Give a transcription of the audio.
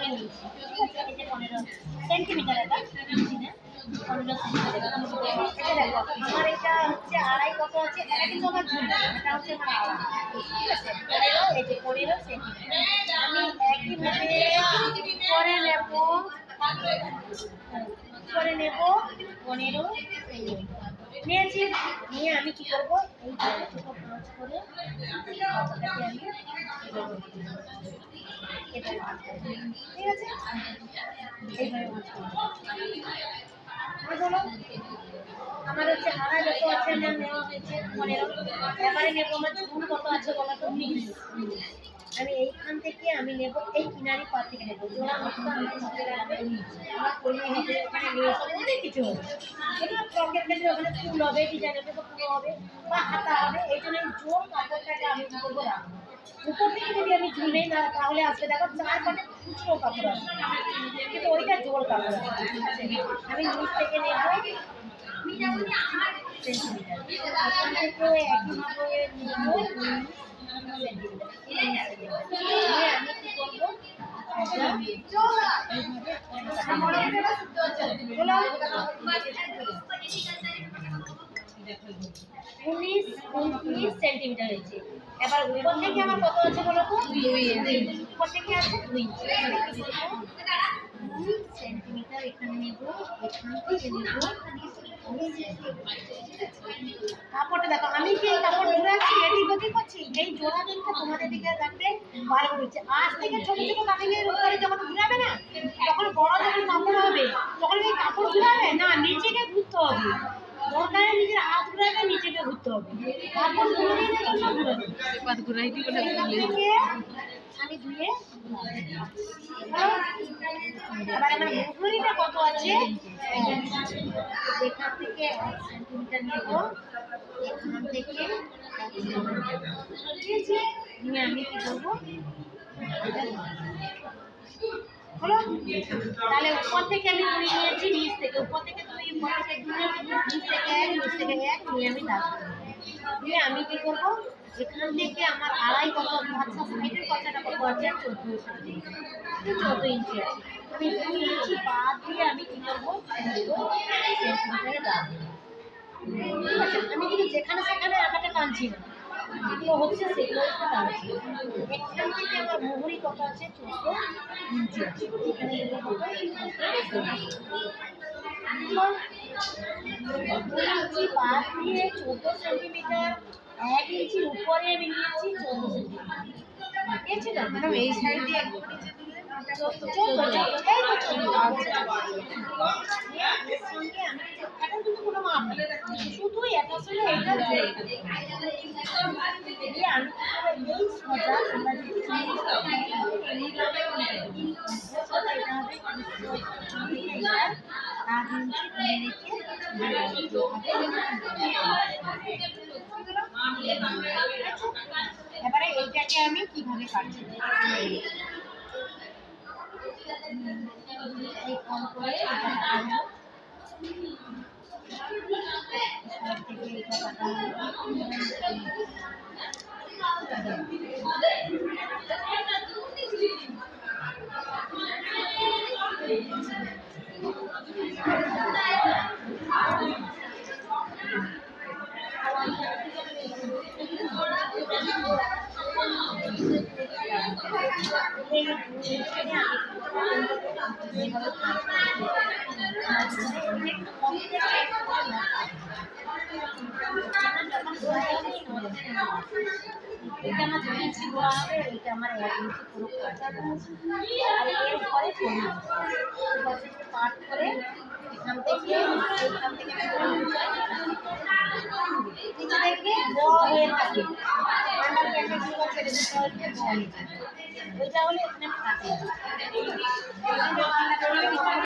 থেকে নিয়েছি, ঠিক আছে? এই যে 15 সেন্টিমিটার, এটা 15 সেন্টিমিটার। এটা দেখো, আমার এটা হচ্ছে আড়াই কত আছে, এটা কিন্তু আমার ঝুল, এটা হচ্ছে আমার আড়াই, ঠিক আছে? 15, এই যে 15 সেন্টিমিটার। আমি একইভাবে পরে নেব, করে নেব 15 সেন্টিমিটার নিয়েছি। নিয়ে আমি কি করব, এইভাবে ছোটো ভাঁজ করে হাতটাকে আমি কেটে ভাঁজ করব, ঠিক আছে? এইভাবে ভাঁজ করব। বলো, আমার হচ্ছে আড়াই যত আছে, আমার নেওয়া হয়েছে 15। এবারে নেব আমার ঝুল কত আছে বলো তো, 20। আমি এইখান থেকে আমি নেব, এই কিনারি পা থেকে নেব, জোড়া মাছটা আমার হাতে রাখবে, আমার পরিমাণ হবে, ওখানে লেস হবে, অনেক কিছু হবে। এটা ফ্রকের ক্ষেত্রে ওখানে ফুল হবে, ডিজাইন হবে, ফুল হবে বা হাতা হবে। এই জন্য এই জোর কাপড়টাকে আমি কি করবো, রাখবো। উপর থেকে যদি আমি ঝুলে না, তাহলে আসবে দেখো 4 পাটে খুচরো কাপড় আসবে, কিন্তু ওইটা জোর কাপড় আসবে, ঠিক আছে? আমি নিচ থেকে নেব সেন্টিমিটার, ওখান থেকেও একইভাবে নেব সেন্টিমিটার, নিয়ে আমি কি করবো, 19 সেন্টিমিটার হয়েছে। এবার উপর থেকে আমার কত আছে বলো তো, 2 ইঞ্চি। উপর থেকে আছে 2 ইঞ্চি, 2 সেন্টিমিটার এখানে নেব, এখান থেকে নেব। কাপড়টা দেখো, আমি কি এই কাপড় ঘুরাচ্ছি, এদিক ওদিক করছি, এই জোড়া দিকটা তোমাদের দিকে রাখতে বার করছে। আজ থেকে ছোট ছোট কাটিং এর উপরে যখন ঘুরাবে না, তখন বড় যখন কাপড় হবে, তখন এই কাপড় ঘুরাবে না, নিচেকে ঘুরতে হবে। দরকারে নিজের হাত ঘুরাবে, নিচেকে ঘুরতে হবে, কাপড় ঘুরিয়ে দেবে না, ঘুরাবে বাদ ঘুরাই দিই বলে আমি ধুয়ে। এবার আমার মুহুরিটা কত আছে, এখান থেকে 1 সেন্টিমিটার নেব, এখান থেকে 1 সেন্টিমিটার নিয়েছি। নিয়ে আমি কি করবো, হলো? তাহলে উপর থেকে আমি 2 নিয়েছি, নিচ থেকে, উপর থেকে 2, উপর থেকে 2, নিচ থেকে 1, নিচ থেকে 1 নিয়ে আমি দাগ দিয়ে আমি কি করবো, এখান থেকে আমার আড়াই কত, আচ্ছা সাইডের কথাটা কত আছে, 14 সেন্টিমিটার, 14 ইঞ্চি আছে। আমি 2 ইঞ্চি বাদ দিয়ে আমি কি করবো, সেন্টিমিটারে দাগ দেবো, ঠিক আছে? আমি কিন্তু যেখানে সেখানে আঁকাটা টানছি না, যেগুলো হচ্ছে সেগুলো একটু টানছি। এখান থেকে আমার মুহুরি কত আছে, 14 ইঞ্চি আছে, এখানে দেবো কত, 2 ইঞ্চি বাদ দিয়ে 14 সেন্টিমিটার, 1 ইঞ্চির উপরে আমি নিয়েছি 14 সেন্টিমিটার, নিয়েছি না ম্যাডাম? এই সাইড দিয়ে কোনো মাপ নেই, শুধু এটা ছিল, এটা আমি এই সোজা আমরা এবারে এইটাকে আমি কিভাবে কাটছি, এই কম করে এটা কাটবো, থেকে এটা কাটা এটা আমার 2 ইঞ্চি গোড়া হবে, এটা আমার 1 ইঞ্চি পুরো কাটা আছে, আর এরপরে পাট করে এখান থেকে নিচে দেখবে বড় হয়ে থাকে, আমার প্যাকেটগুলো ছেড়ে দিতে হচ্ছে বড়, ওইটা হলে এখানে থাকে।